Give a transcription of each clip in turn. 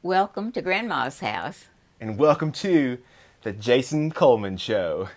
Welcome to Grandma's house. And welcome to the Jason Coleman Show.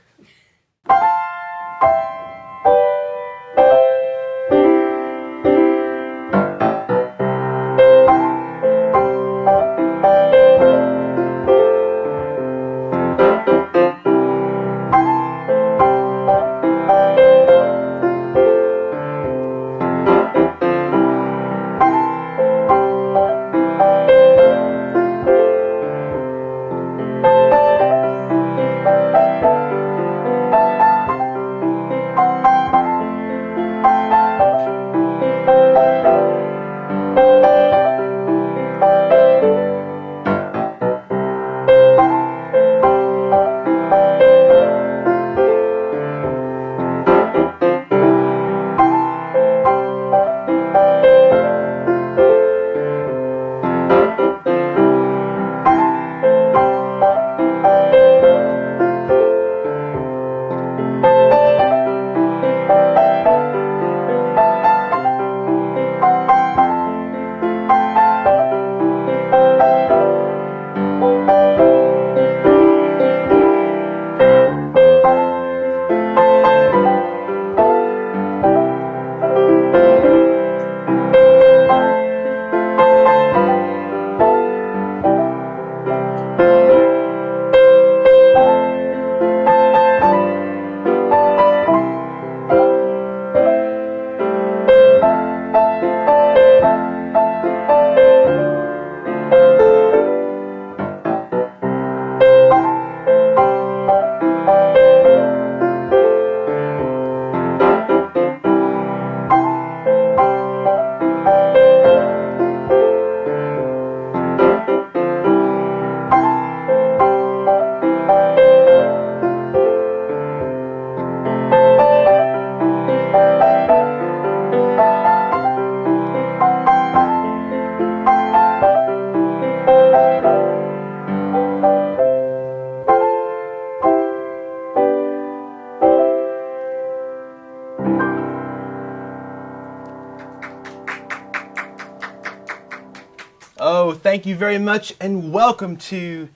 Oh, thank you very much, and welcome to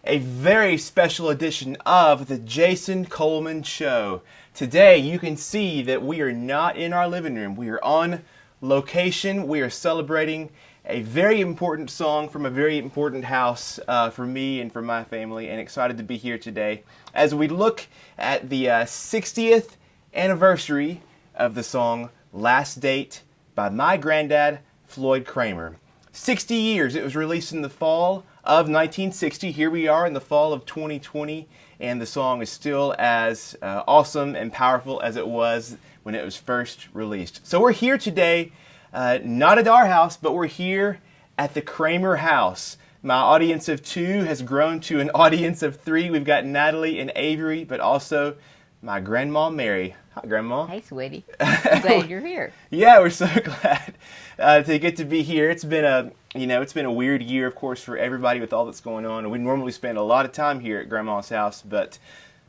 a very special edition of the Jason Coleman Show. Today, you can see that we are not in our living room. We are on location. We are celebrating a very important song from a very important house for me and for my family, and excited to be here today as we look at the 60th anniversary of the song Last Date by my granddad, Floyd Cramer. 60 years. It was released in the fall of 1960. Here we are in the fall of 2020, and the song is still as awesome and powerful as it was when it was first released. So we're here today, not at our house, but we're here at the Cramer house. My audience of 2 has grown to an audience of 3. We've got Natalie and Avery, but also my Grandma Mary. Hi, Grandma. Hey, sweetie. I'm glad you're here. Yeah, we're so glad to get to be here. It's been a weird year, of course, for everybody with all that's going on. And we normally spend a lot of time here at Grandma's house, but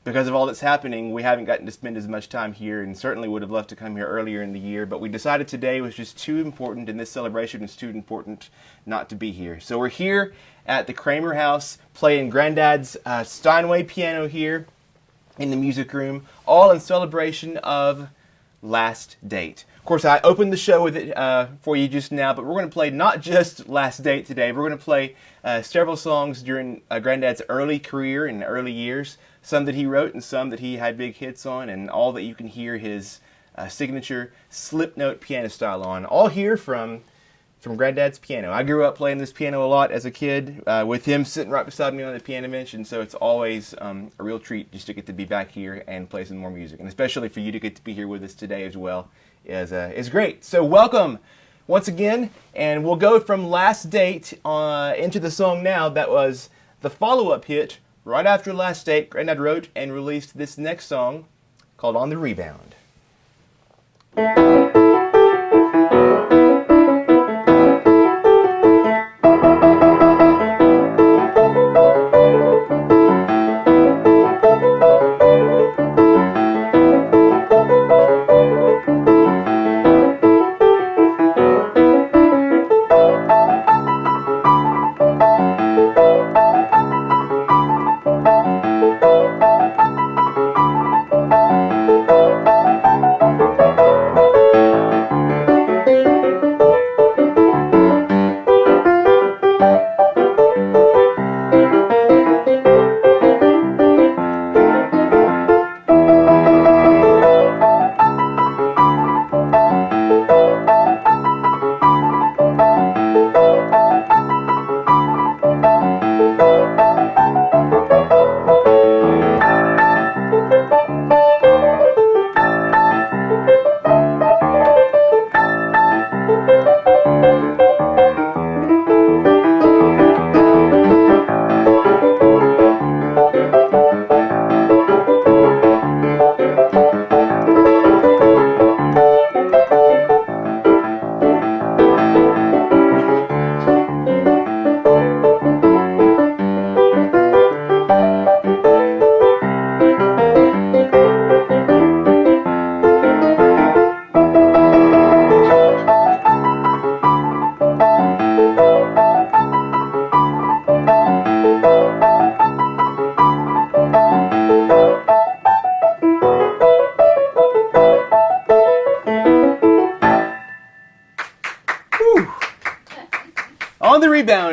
because of all that's happening, we haven't gotten to spend as much time here, and certainly would have loved to come here earlier in the year. But we decided today was just too important, and this celebration was too important not to be here. So we're here at the Cramer house, playing Grandad's Steinway piano here in the music room, all in celebration of Last Date. Of course, I opened the show with it for you just now, but we're going to play not just Last Date today. We're going to play several songs during Grandad's early career and early years, some that he wrote and some that he had big hits on, and all that you can hear his signature slip note piano style on. All here from Granddad's piano. I grew up playing this piano a lot as a kid, with him sitting right beside me on the piano bench, and so it's always a real treat just to get to be back here and play some more music, and especially for you to get to be here with us today as well is great. So welcome once again, and we'll go from Last Date into the song now that was the follow-up hit right after Last Date. Grandad wrote and released this next song called On the Rebound.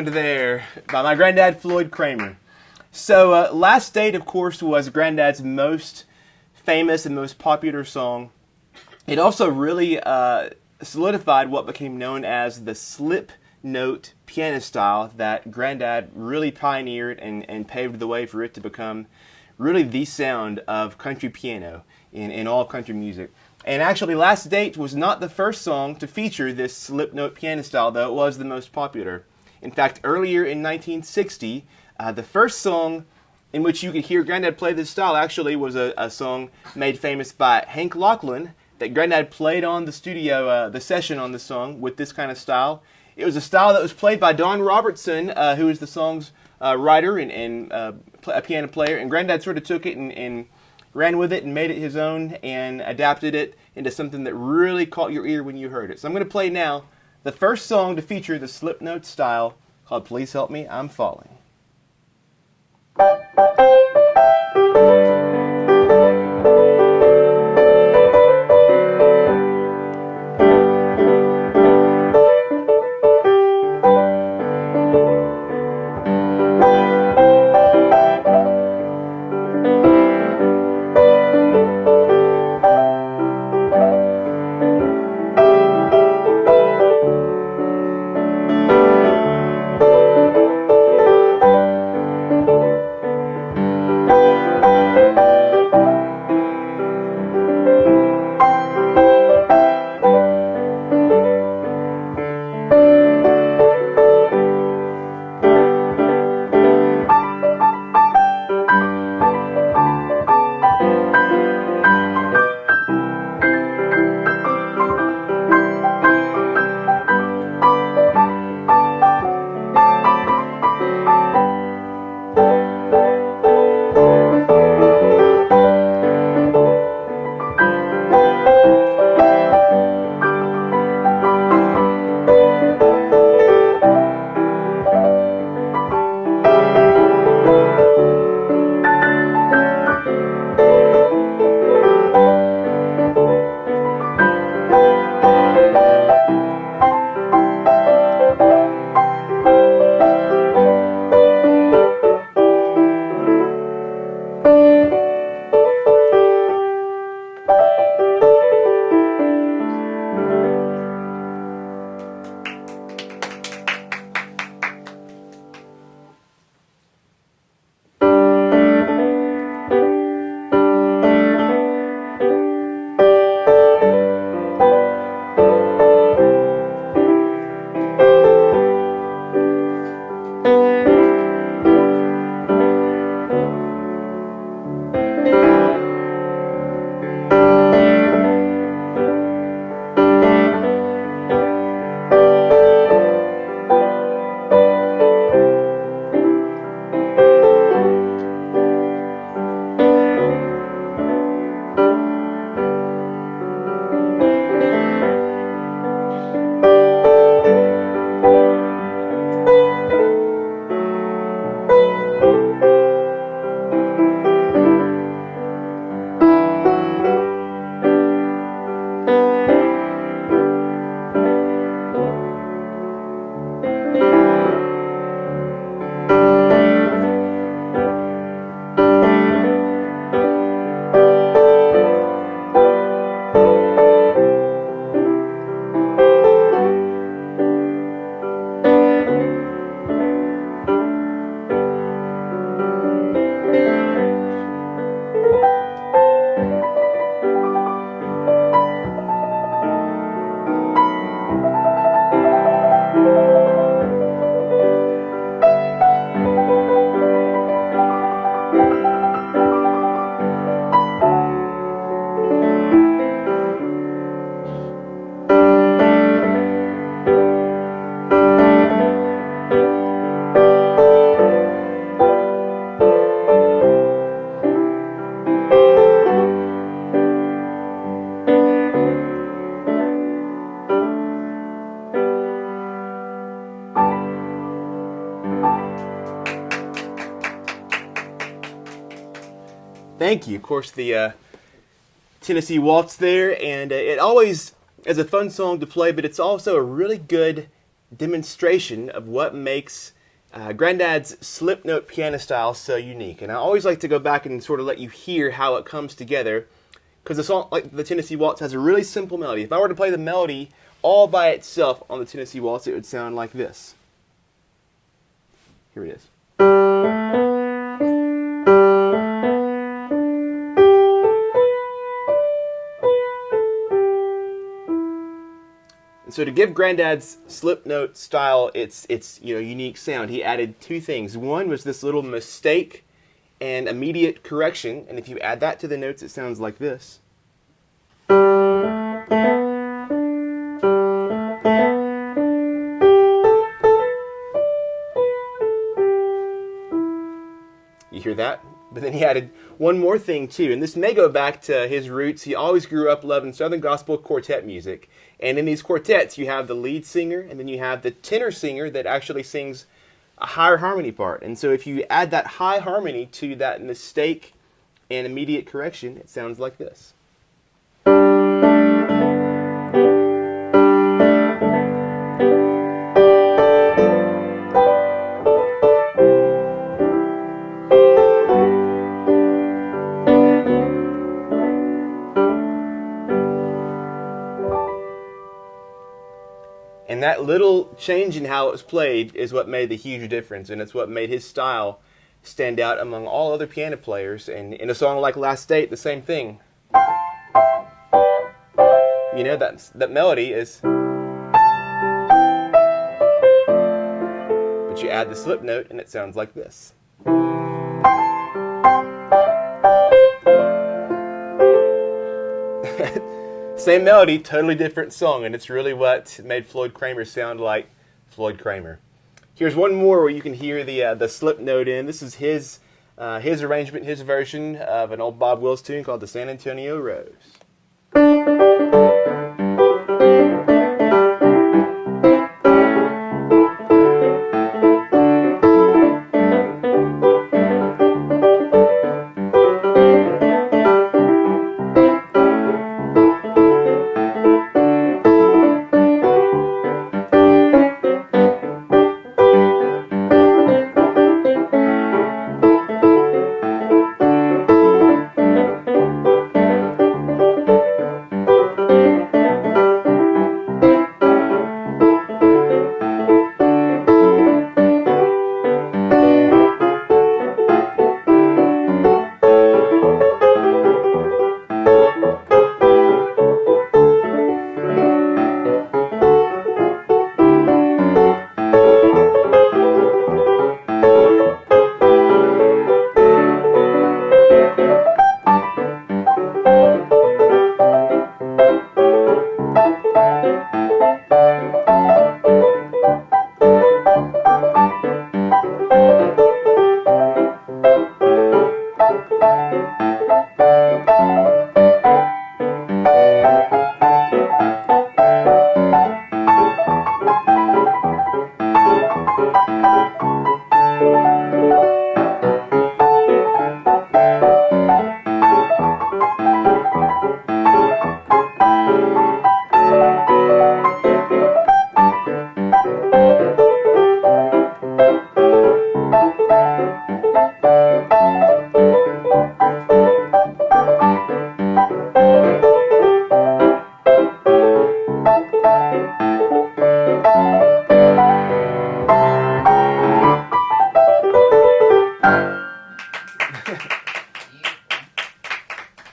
Rebound there by my granddad, Floyd Cramer. So Last Date, of course, was Grandad's most famous and most popular song. It also really solidified what became known as the slip note piano style that Grandad really pioneered and paved the way for it to become really the sound of country piano in all country music. And actually, Last Date was not the first song to feature this slip note piano style, though it was the most popular. In fact, earlier in 1960, the first song in which you could hear Grandad play this style actually was a song made famous by Hank Lachlan that Grandad played on the studio, the session on the song with this kind of style. It was a style that was played by Don Robertson, who is the song's writer and a piano player, and Grandad sort of took it and ran with it and made it his own and adapted it into something that really caught your ear when you heard it. So I'm going to play now the first song to feature the slip note style, called Please Help Me, I'm Falling. Thank you. Of course, the Tennessee Waltz there, and it always is a fun song to play, but it's also a really good demonstration of what makes Grandad's slip note piano style is so unique, and I always like to go back and sort of let you hear how it comes together, because the song, like the Tennessee Waltz, has a really simple melody. If I were to play the melody all by itself on the Tennessee Waltz, it would sound like this. Here it is. And so to give Grandad's slip note style its unique sound, he added two things. One was this little mistake and immediate correction, and if you add that to the notes, it sounds like this. You hear that? But then he added one more thing too, and this may go back to his roots. He always grew up loving Southern gospel quartet music, and in these quartets you have the lead singer, and then you have the tenor singer that actually sings a higher harmony part. And so if you add that high harmony to that mistake and immediate correction, it sounds like this. And that little change in how it was played is what made the huge difference, and it's what made his style stand out among all other piano players. And in a song like Last Date, the same thing. You know, that melody is... But you add the slip note and it sounds like this. Same melody, totally different song, and it's really what made Floyd Cramer sound like Floyd Cramer. Here's one more where you can hear the slip note in. This is his arrangement, his version of an old Bob Wills tune called the San Antonio Rose.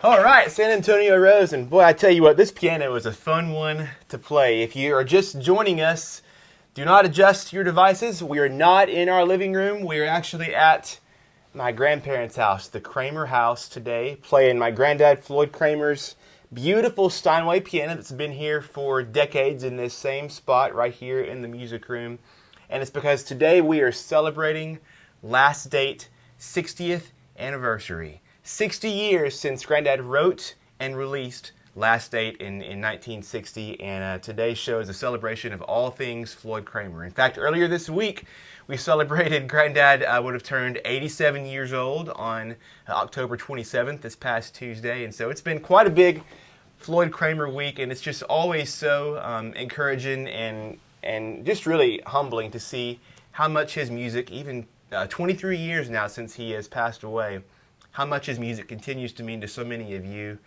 All right, San Antonio Rose, and boy, I tell you what, this piano is a fun one to play. If you are just joining us, do not adjust your devices. We are not in our living room. We are actually at my grandparents' house, the Cramer house today, playing my granddad Floyd Cramer's beautiful Steinway piano that's been here for decades in this same spot right here in the music room. And it's because today we are celebrating Last Date 60th anniversary. 60 years since Grandad wrote and released Last Date in 1960, and today's show is a celebration of all things Floyd Cramer. In fact, earlier this week, we celebrated Grandad would have turned 87 years old on October 27th, this past Tuesday, and so it's been quite a big Floyd Cramer week, and it's just always so encouraging and just really humbling to see how much his music, even 23 years now since he has passed away, how much his music continues to mean to so many of you.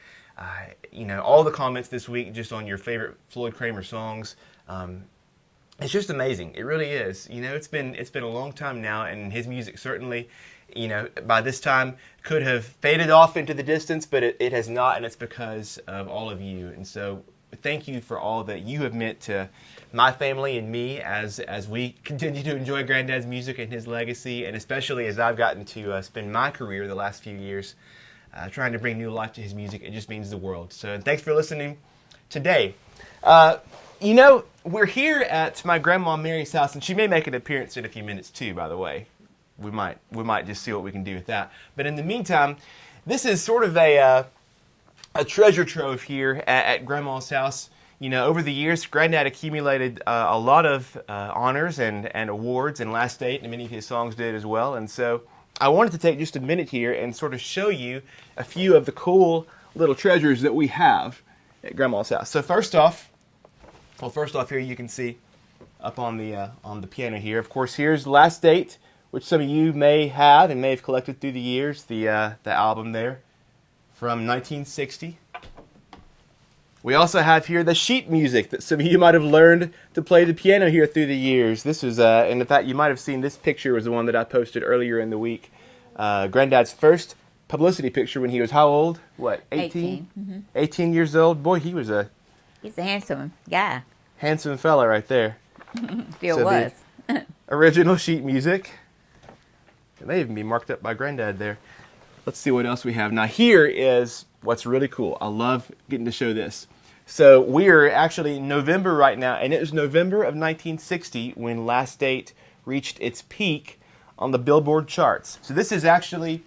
All the comments this week just on your favorite Floyd Cramer songs. It's just amazing. It really is. It's been a long time now, and his music certainly, by this time could have faded off into the distance, but it has not, and it's because of all of you. And so thank you for all that you have meant to my family and me as we continue to enjoy Granddad's music and his legacy, and especially as I've gotten to spend my career the last few years trying to bring new life to his music. It just means the world. So thanks for listening today. We're here at my Grandma Mary's house, and she may make an appearance in a few minutes too, by the way. We might just see what we can do with that. But in the meantime, this is sort of a treasure trove here at Grandma's house. Over the years, Grandad accumulated a lot of honors and awards and Last Date, and many of his songs did as well. And so I wanted to take just a minute here and sort of show you a few of the cool little treasures that we have at Grandma's house. So first off here you can see up on the piano here, of course, here's Last Date, which some of you may have and may have collected through the years, the album there from 1960. We also have here the sheet music that some of you might have learned to play the piano here through the years. This was, and in fact, you might have seen this picture was the one that I posted earlier in the week. Granddad's first publicity picture when he was how old? What, 18? 18 years old. Boy, he's a handsome guy. Handsome fella right there. Still was. Original sheet music. It may even be marked up by Grandad there. Let's see what else we have. Now here is what's really cool. I love getting to show this. So we're actually in November right now, and it was November of 1960 when Last Date reached its peak on the Billboard charts. So this is actually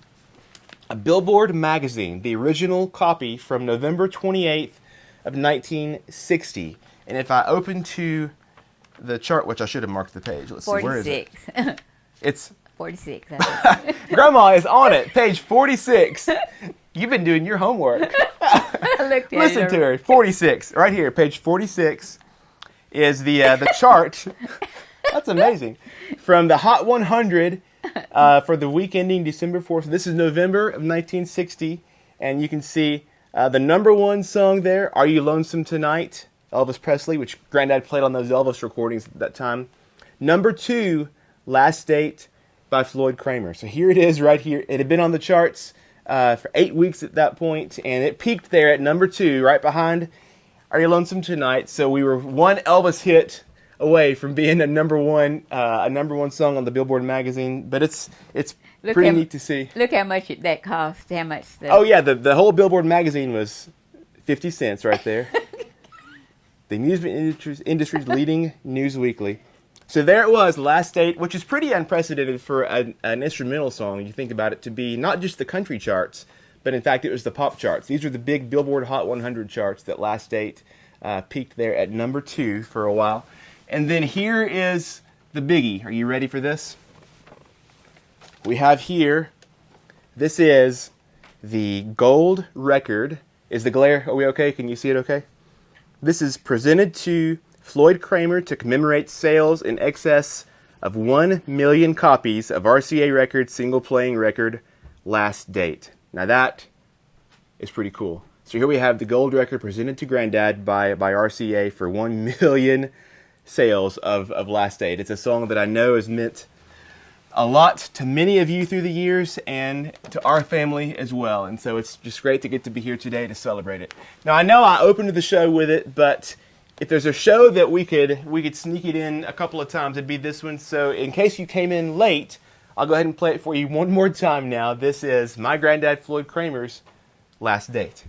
a Billboard magazine, the original copy from November 28th of 1960. And if I open to the chart, which I should have marked the page. Let's 46. see, where is it? It's 46. Grandma is on it, page 46. You've been doing your homework. Listen to her. 46, right here, page 46 is the chart. That's amazing. From the Hot 100 for the week ending December 4th. This is November of 1960, and you can see the number one song there, Are You Lonesome Tonight? Elvis Presley, which Grandad played on those Elvis recordings at that time. Number 2, Last Date by Floyd Cramer. So here it is right here. It had been on the charts for 8 weeks at that point, and it peaked there at number 2, right behind Are You Lonesome Tonight? So we were one Elvis hit away from being a number one song on the Billboard magazine. But it's pretty neat to see. Look how much that cost. How much? Oh yeah, the whole Billboard magazine was 50 cents right there. The music industry's leading news weekly. So there it was, Last Date, which is pretty unprecedented for an instrumental song. You think about it to be not just the country charts, but in fact it was the pop charts. These are the big Billboard Hot 100 charts that Last Date peaked there at number 2 for a while. And then here is the biggie. Are you ready for this? We have here, this is the gold record. Is the glare, are we okay? Can you see it okay? This is presented to Floyd Cramer to commemorate sales in excess of 1 million copies of RCA Records' single-playing record, Last Date. Now that is pretty cool. So here we have the gold record presented to Grandad by RCA for 1 million sales of Last Date. It's a song that I know has meant a lot to many of you through the years and to our family as well. And so it's just great to get to be here today to celebrate it. Now I know I opened the show with it, but if there's a show that we could sneak it in a couple of times, it'd be this one. So in case you came in late, I'll go ahead and play it for you one more time now. This is my Grandad Floyd Cramer's Last Date.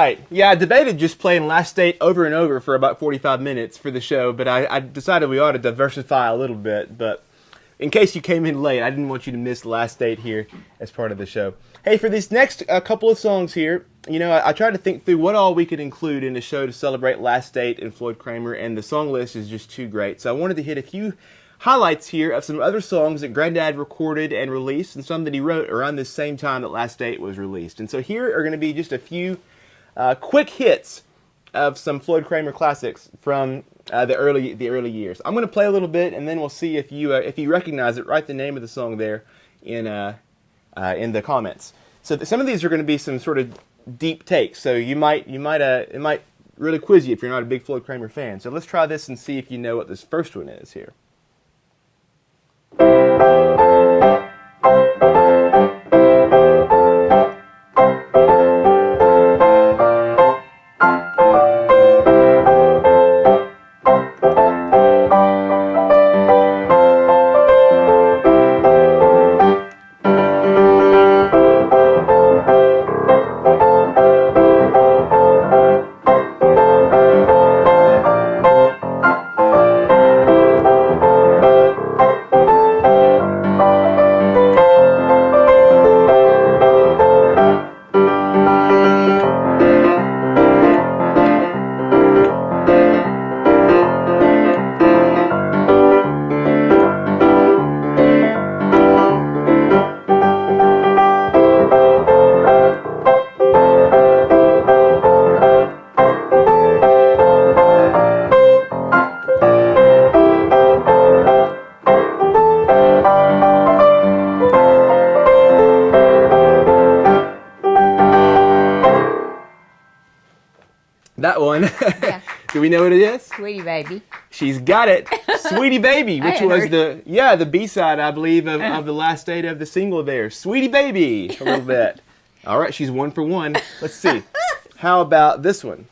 right. Yeah, I debated just playing Last State over and over for about 45 minutes for the show, but I decided we ought to diversify a little bit. But in case you came in late, I didn't want you to miss Last State here as part of the show. Hey, for these next couple of songs here, I tried to think through what all we could include in the show to celebrate Last State and Floyd Cramer, and the song list is just too great. So I wanted to hit a few highlights here of some other songs that Grandad recorded and released, and some that he wrote around the same time that Last State was released. And so here are going to be just a few quick hits of some Floyd Cramer classics from the early years. I'm going to play a little bit, and then we'll see if you recognize it. Write the name of the song there in the comments. So some of these are going to be some sort of deep takes. So it might really quiz you if you're not a big Floyd Cramer fan. So let's try this and see if you know what this first one is here. That one. Yeah. Do we know what it is? Sweetie Baby. She's got it. Sweetie Baby, which was the B-side, I believe, of the Last State of the single there. Sweetie Baby, a little bit. All right, she's 1 for 1. Let's see. How about this one?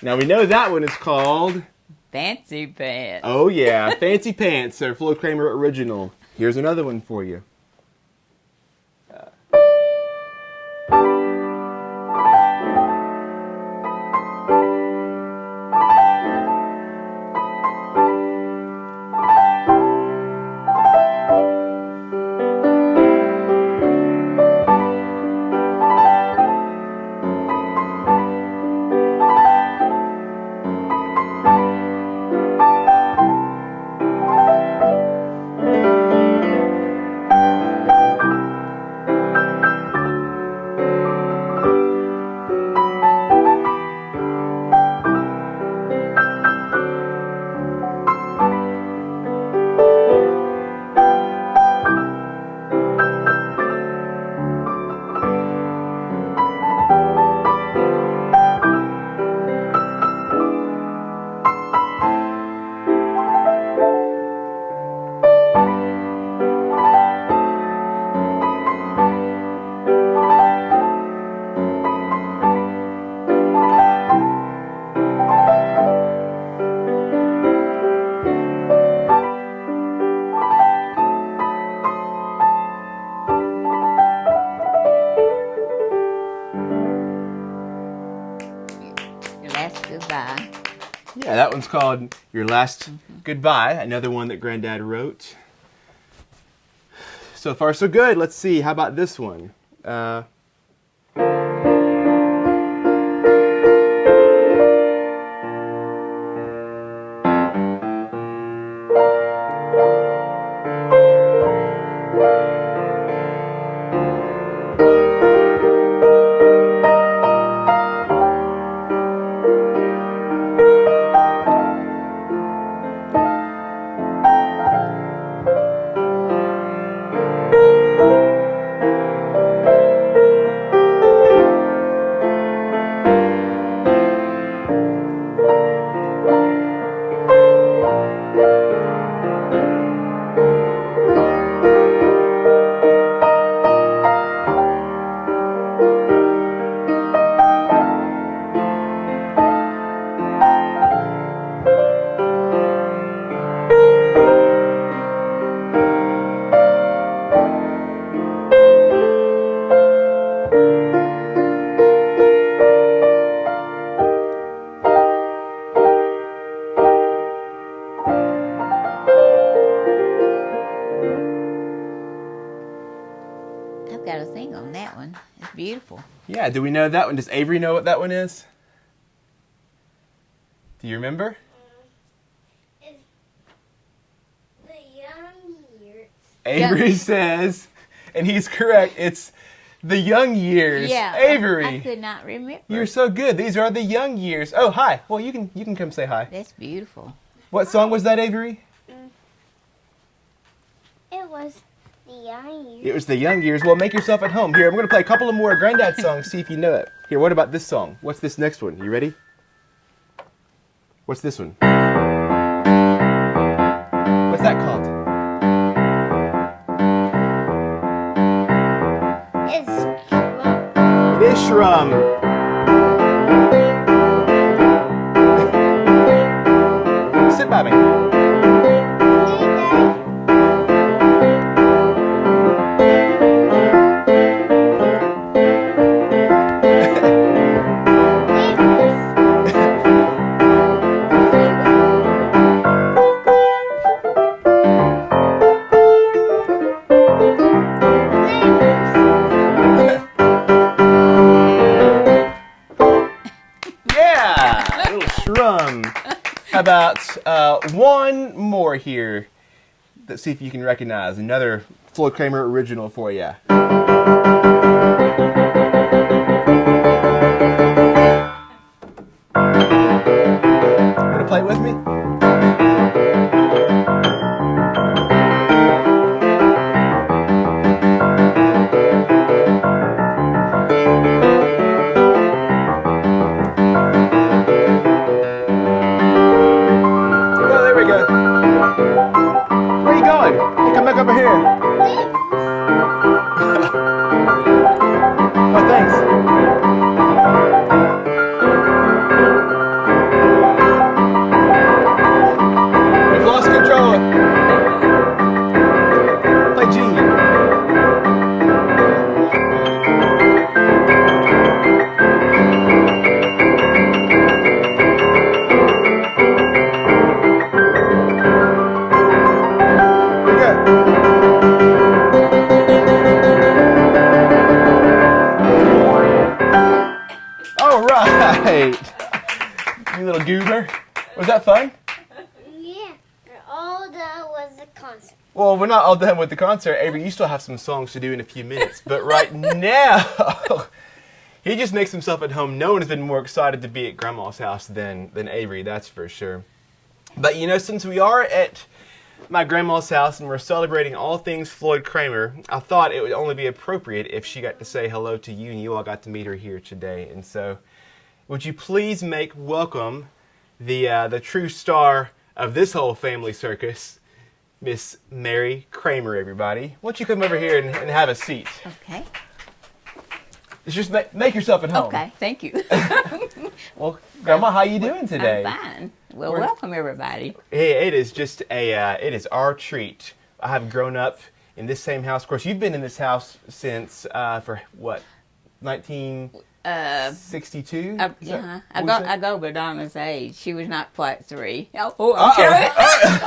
Now we know that one is called Fancy Pants. Oh yeah, Fancy Pants, our Floyd Cramer original. Here's another one for you. Goodbye. Yeah, that one's called Your Last Goodbye, another one that Grandad wrote. So far, so good. Let's see. How about this one? beautiful. Yeah, do we know that one? Does Avery know what that one is? Do you remember? It's the young years. Avery says, and he's correct, it's the young years. Yeah, Avery. I could not remember. You're so good. These are the young years. Oh, hi. Well, you can come say hi. That's beautiful. What song was that, Avery? It was the young years. It was the young years. Well, make yourself at home. Here, I'm going to play a couple of more Grandad songs, see if you know it. Here, what about this song? What's this next one? You ready? What's this one? What's that called? It's drum. It is Shrum. Sit by me. Yeah, a little Shrum. How about one more here? Let's see if you can recognize another Floyd Cramer original for you. Want to play with me? Oh, there we go. Where are you going? Hey, come back over here. Oh, thanks. We've lost control. Play G. Here we go. All right. You little goober. Was that fun? Yeah. All that was the concert. Well, we're not all done with the concert. Avery, you still have some songs to do in a few minutes. But right now, he just makes himself at home. No one has been more excited to be at Grandma's house than Avery, that's for sure. But, you know, since we are at my grandma's house and we're celebrating all things Floyd Cramer, I thought it would only be appropriate if she got to say hello to you and you all got to meet her here today. And so, would you please make welcome the true star of this whole family circus, Miss Mary Cramer, everybody. Why don't you come over here and have a seat? Okay. Just make yourself at home. Okay, thank you. Well, Grandma, how you doing today? I'm fine. Well, welcome everybody. Hey, it is just it is our treat. I have grown up in this same house. Of course, you've been in this house since, for what, 1962? I go by Donna's age. She was not quite 3. I'm sorry.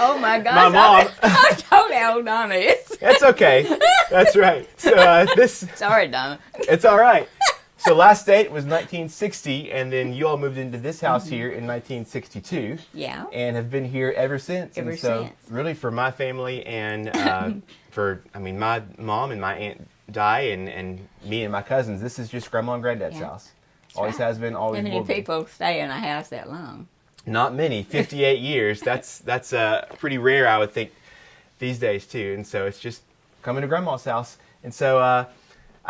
Oh my gosh. My mom. I told how old Donna is. That's okay. That's right. So Sorry, Donna. it's all right. So last date was 1960, and then you all moved into this house here in 1962. Yeah. And have been here ever since. Ever and so since. really for my family and my mom and my Aunt Di and me and my cousins, this is just Grandma and Granddad's house. Always has been, always How will many be. people stay in a house that long? Not many. 58 years. That's pretty rare, I would think, these days too. And so it's just coming to Grandma's house. And so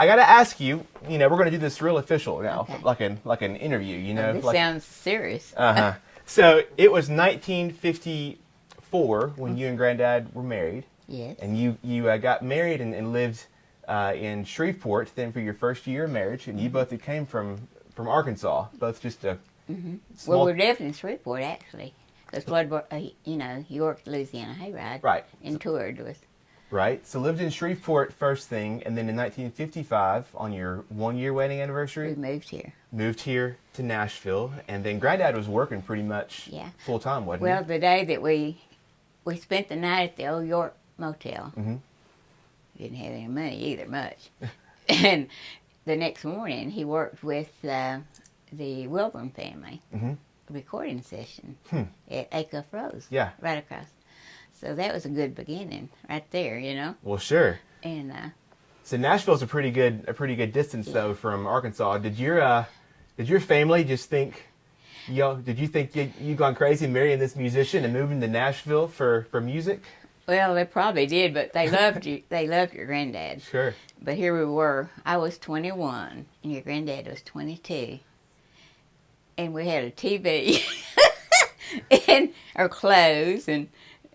I got to ask you, we're going to do this real official now, Okay. like an interview, This sounds serious. Uh-huh. So it was 1954 when you and Granddad were married. Yes. And you got married and lived in Shreveport then for your first year of marriage. And you both came from Arkansas, both just a small... Well, we're definitely in Shreveport, actually. Because Floyd, he worked at Louisiana Hayride. Right. And toured with. Right. So lived in Shreveport first thing, and then in 1955, on your 1-year wedding anniversary, We moved here. moved here to Nashville, and then Granddad was working pretty much full time, wasn't Well, the day that we spent the night at the Old York Motel. Mhm. Didn't have any money either, much. And the next morning he worked with the Wilburn family recording session at Acuff Rose. Yeah. Right across. So that was a good beginning right there, you know. Well, sure. And so Nashville's a pretty good distance though from Arkansas. Did your family just think, did you think you gone crazy marrying this musician and moving to Nashville for music? Well, they probably did, but they loved you. They loved your granddad. Sure. But here we were. I was 21, and your granddad was 22, and we had a TV and our clothes, and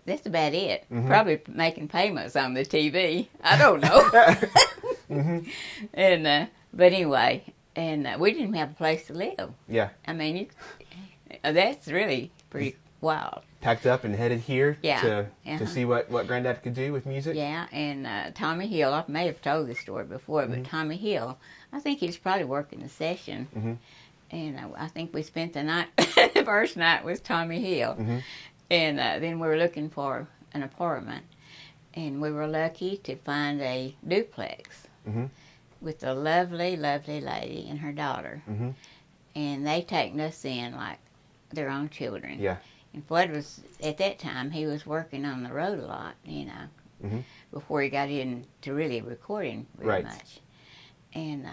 that's about it. Probably making payments on the TV. I don't know. And but anyway, and we didn't have a place to live. Yeah. I mean, that's really pretty wild. Packed up and headed here Yeah. to see what Grandad could do with music? Yeah, and Tommy Hill, I may have told this story before, but Tommy Hill, I think he was probably working the session. And I think we spent the night, the first night was Tommy Hill. And then we were looking for an apartment. And we were lucky to find a duplex with a lovely, lovely lady and her daughter. And they taken us in like their own children. Yeah. And Floyd was, at that time, he was working on the road a lot, you know, before he got into really recording very much. And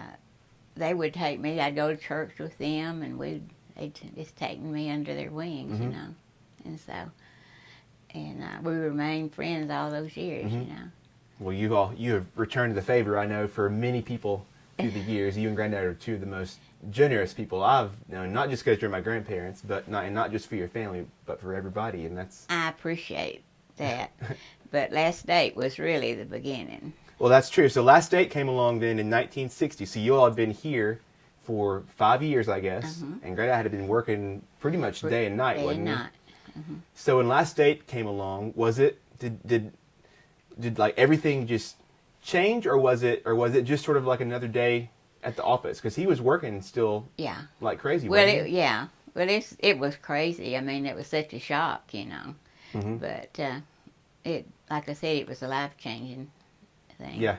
they would take me, I'd go to church with them, and they'd just taken me under their wings, you know. And so, and we remained friends all those years, you know. Well, you have returned the favor, I know, for many people through the years. You and Grandad are two of the most generous people I've known, not just because you're my grandparents, but not just for your family, but for everybody, and that's... I appreciate that, but Last Date was really the beginning. Well, that's true. So Last Date came along then in 1960, so you all had been here for 5 years, I guess, and Grandad had been working pretty much day and night, wasn't he? Day and night. So when Last Date came along, did like everything just change, or was it just sort of like another day at the office? Because he was working still like crazy. Well, it was crazy. I mean, it was such a shock, you know. But it, like I said, it was a life-changing thing. Yeah.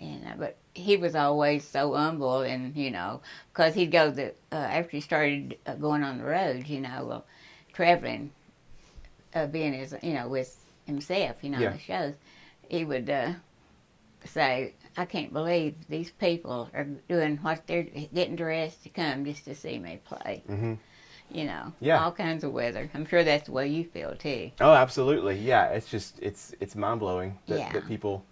And but he was always so humble, and you know, because he'd go after he started going on the road, you know, traveling, being as you know with himself, you know, on the shows, he would say, I can't believe these people are doing what they're getting dressed to come just to see me play. You know, all kinds of weather. I'm sure that's the way you feel too. Oh, absolutely. Yeah, it's just it's mind blowing that people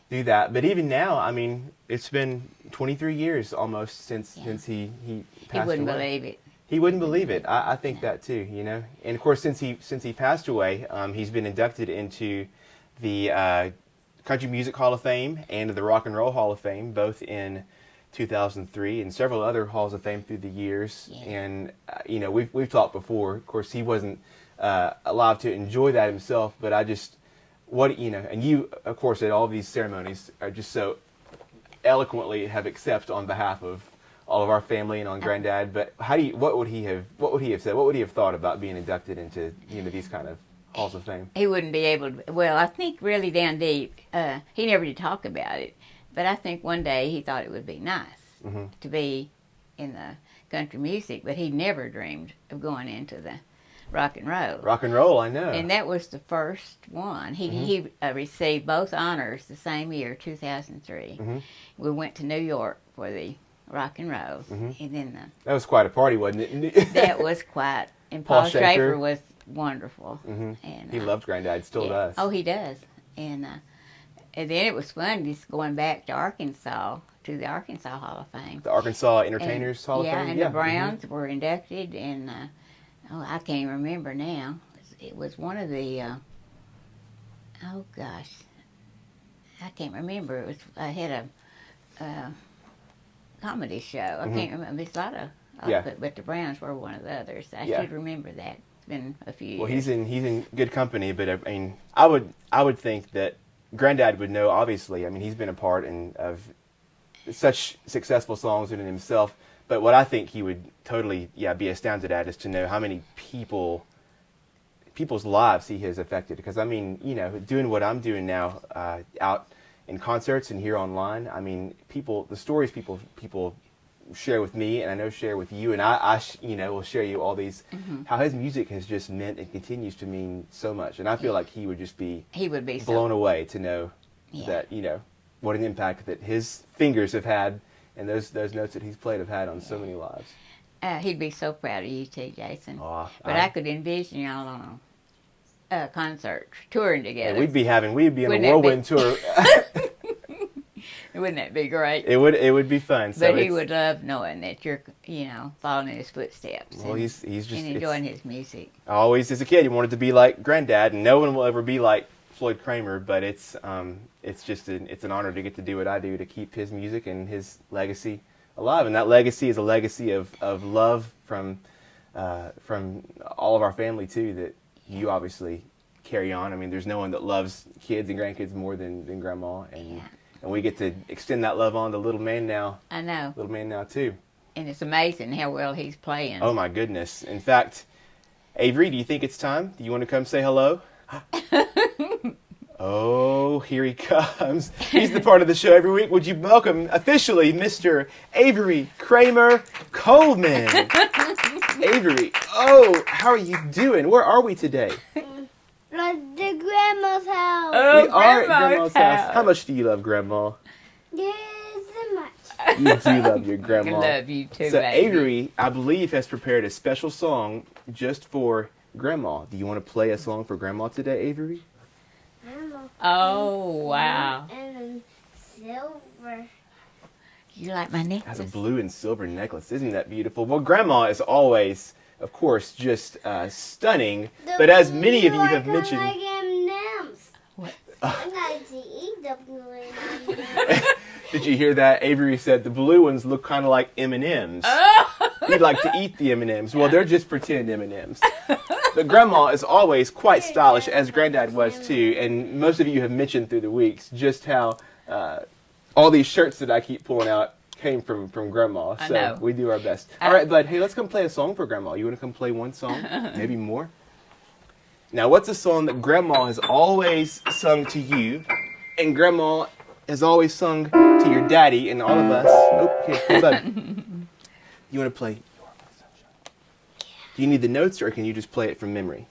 do that. But even now, I mean, it's been 23 years almost since he passed away. He wouldn't believe it. He wouldn't believe it. I think that too. You know, and of course since he passed away, he's been inducted into the Country Music Hall of Fame and the Rock and Roll Hall of Fame, both in 2003, and several other halls of fame through the years. And you know, we've talked before. Of course, he wasn't alive to enjoy that himself, but I just and you, of course, at all these ceremonies are just so eloquently have accepted on behalf of all of our family and on Grandad. But what would he have said? What would he have thought about being inducted into these kind of halls of fame? He wouldn't be able to. Well, I think really down deep, he never did talk about it. But I think one day he thought it would be nice to be in the country music, but he never dreamed of going into the rock and roll. Rock and roll, I know. And that was the first one. He received both honors the same year, 2003. We went to New York for the rock and roll. And then that was quite a party, wasn't it? That was quite. And Paul Schaefer was wonderful. And he loved Grandad, still does. Oh, he does. And then it was fun just going back to Arkansas, to the Arkansas Hall of Fame. The Arkansas Entertainers Hall of Fame? And the Browns were inducted, and I can't remember now. It was one of the, oh gosh, I can't remember. It was, I had a comedy show. I can't remember. It's a lot of, but the Browns were one of the others. I should remember that. It's been a few years. Well, he's in good company, but I mean, I would think that Grandad would know, obviously. I mean, he's been a part of such successful songs in himself. But what I think he would totally, be astounded at is to know how many people's lives he has affected. Because, I mean, you know, doing what I'm doing now out in concerts and here online. I mean, the stories people share with me, and I know share with you, and I will share you all these, how his music has just meant and continues to mean so much. And I feel like he would be blown away to know that, what an impact that his fingers have had and those notes that he's played have had on so many lives. He'd be so proud of you too, Jason. Oh, I could envision y'all on a concert, touring together. And we'd be on a whirlwind tour. Wouldn't that be great? It would be fun. But he would love knowing that you're, following in his footsteps. Well, he's just enjoying his music. Always, as a kid, you wanted to be like Grandad, and no one will ever be like Floyd Cramer. But it's just an honor to get to do what I do to keep his music and his legacy alive. And that legacy is a legacy of love from all of our family too. That you obviously carry on. I mean, there's no one that loves kids and grandkids more than Grandma, and we get to extend that love on to little man now. I know. Little man now, too. And it's amazing how well he's playing. Oh, my goodness. In fact, Avery, do you think it's time? Do you want to come say hello? Oh, here he comes. He's the part of the show every week. Would you welcome officially Mr. Avery Cramer Coleman? Avery, how are you doing? Where are we today? At the grandma's house. Oh, we are at Grandma's house. How much do you love Grandma? Yes, so much. You do love your Grandma. I love you too, so baby. Avery, I believe, has prepared a special song just for Grandma. Do you want to play a song for Grandma today, Avery? Oh, wow. And silver. You like my necklace? Has a blue and silver necklace. Isn't that beautiful? Well, Grandma is always, of course, just stunning. But as many of you have mentioned... Like M&Ms. What? I like to eat the blue M&Ms. Did you hear that? Avery said the blue ones look kind of like M&Ms. You'd like to eat the M&Ms. Well, they're just pretend M&Ms. But Grandma is always quite stylish, as Grandad was too. And most of you have mentioned through the weeks just how all these shirts that I keep pulling out came from Grandma. I So know. we do our best. All right, bud. Hey, let's come play a song for Grandma. You want to come play one song? Maybe more? Now, what's a song that Grandma has always sung to you, and Grandma has always sung to your daddy and all of us? Oh, here, bud. You want to play You're My Sunshine? Do you need the notes, or can you just play it from memory?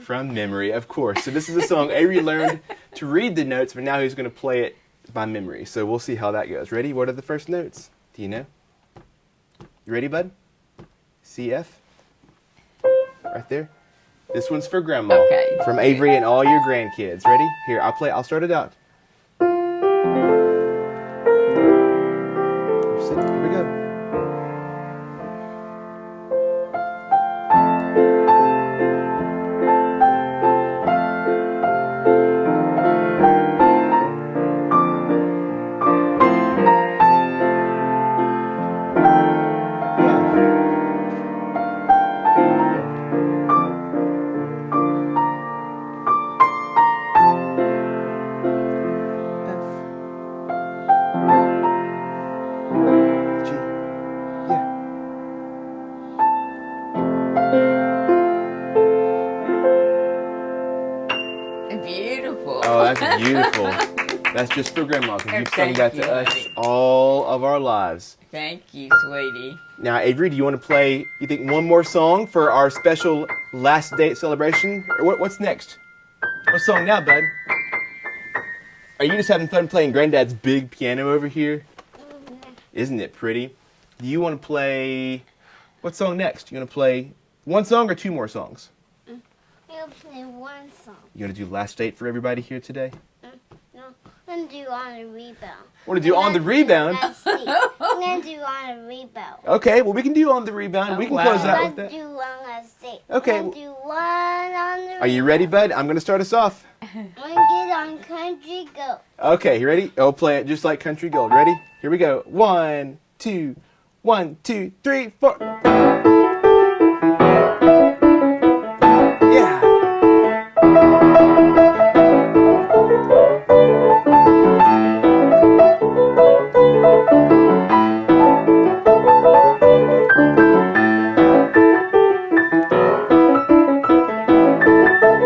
From memory, of course. So this is a song Avery learned to read the notes, but now he's going to play it by memory. So we'll see how that goes. Ready? What are the first notes? Do you know? You ready, bud? C, F? Right there. This one's for Grandma. Okay. From Avery and all your grandkids. Ready? Here, I'll start it out. Here we go. Beautiful. Oh, that's beautiful. That's just for Grandma, because you've sung that to us all of our lives. Thank you, sweetie. Now, Avery, do you want to play, you think, one more song for our special last date celebration? Or what's next? What song now, bud? Are you just having fun playing Granddad's big piano over here? Isn't it pretty? Do you want to play, what song next? You want to play one song or two more songs? I'll play one song. You want to do last date for everybody here today? No, I'm going to do On the Rebound. Want to do On the Rebound? I'm going to do On the Rebound. Okay, well, we can do On the Rebound. We can close out with Let's that. do one last date. Okay. I'm going to do one on the Rebound. Are you ready, bud? I'm going to start us off. I'm going to get on Country Go. Okay, you ready? I'll play it just like Country Gold. Ready? Here we go. 1, 2, 1, 2, 3, 4. Yeah.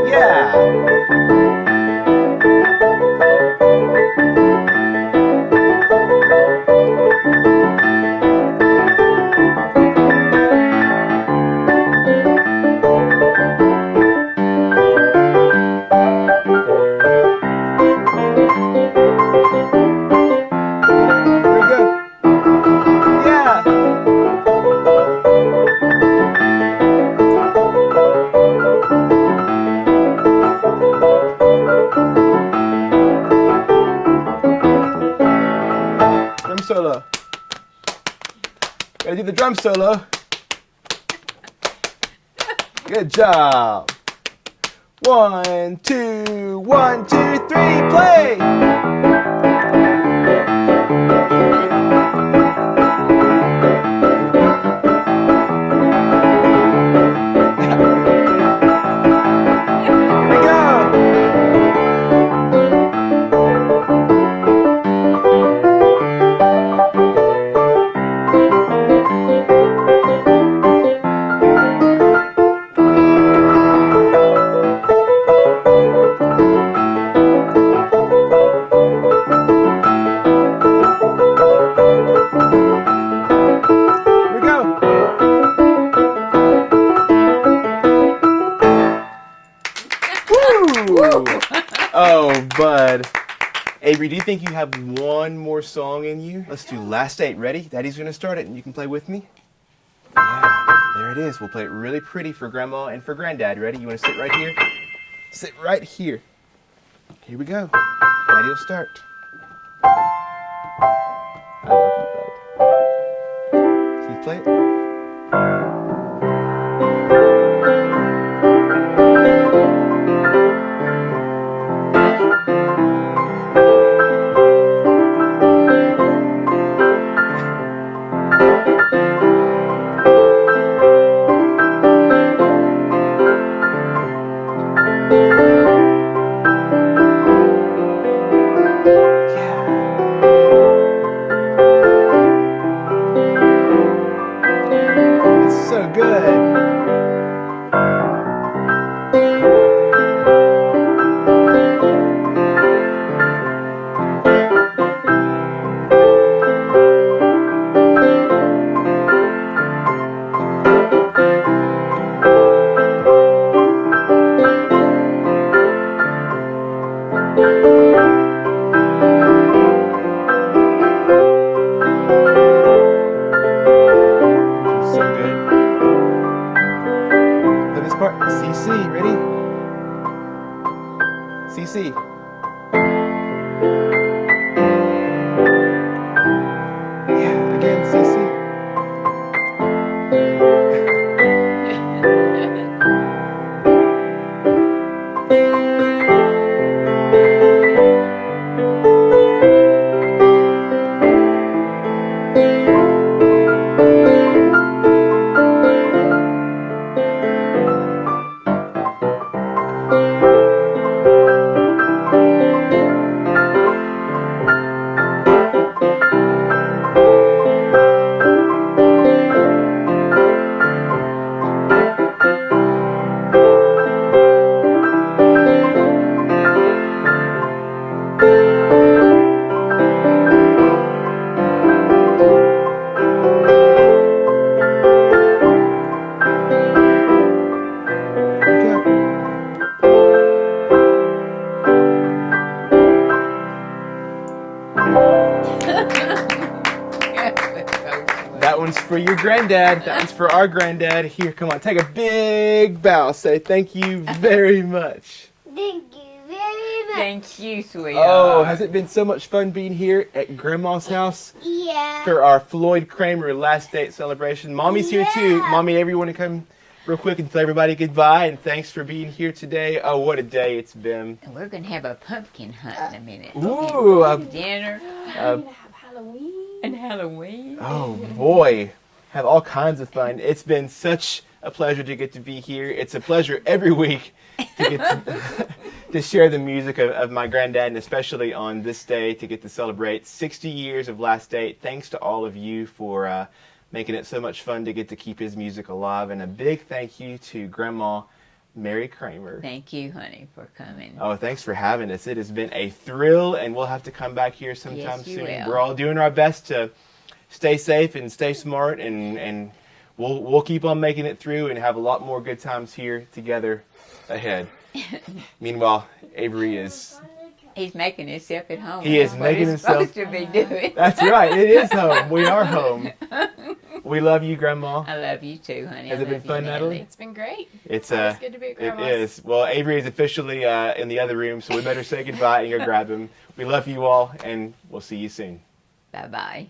Yeah. Gotta do the drum solo. Good job. 1, 2, 1, 2, 3, play! Oh, bud. Avery, do you think you have one more song in you? Let's do Last 8. Ready? Daddy's going to start it, and you can play with me. Yeah, there it is. We'll play it really pretty for Grandma and for Granddad. Ready? You want to sit right here? Sit right here. Here we go. Daddy will start. I love you, bud. Can you play it? CC. Yeah, again, CC. That one's for your granddad. That one's for our granddad. Here, come on, take a big bow. Say thank you very much. Thank you very much. Thank you, sweetheart. Oh, has it been so much fun being here at Grandma's house? Yeah. For our Floyd Cramer last date celebration. Mommy's here too. Mommy, Avery, want to come real quick and tell everybody goodbye and thanks for being here today. Oh, what a day it's been. And we're going to have a pumpkin hunt in a minute. Ooh. Dinner. And Halloween. Oh, boy. Have all kinds of fun. It's been such a pleasure to get to be here. It's a pleasure every week to get to share the music of my granddad, and especially on this day to get to celebrate 60 years of Last Date. Thanks to all of you for making it so much fun to get to keep his music alive. And a big thank you to Grandma Mary Cramer. Thank you, honey, for coming. Oh, thanks for having us. It has been a thrill, and we'll have to come back here sometime Yes, you soon. will. We're all doing our best to stay safe and stay smart, and we'll keep on making it through and have a lot more good times here together ahead. Meanwhile, Avery is... He's making himself at home. He is That's making what he's himself- supposed to be doing. That's right. It is home. We are home. We love you, Grandma. I love you too, honey. Has I it been love you, fun, Natalie? It's been great. It's Always good to be at It Grandma's. is. Well, Avery is officially in the other room, so we better say goodbye and go grab him. We love you all, and we'll see you soon. Bye-bye.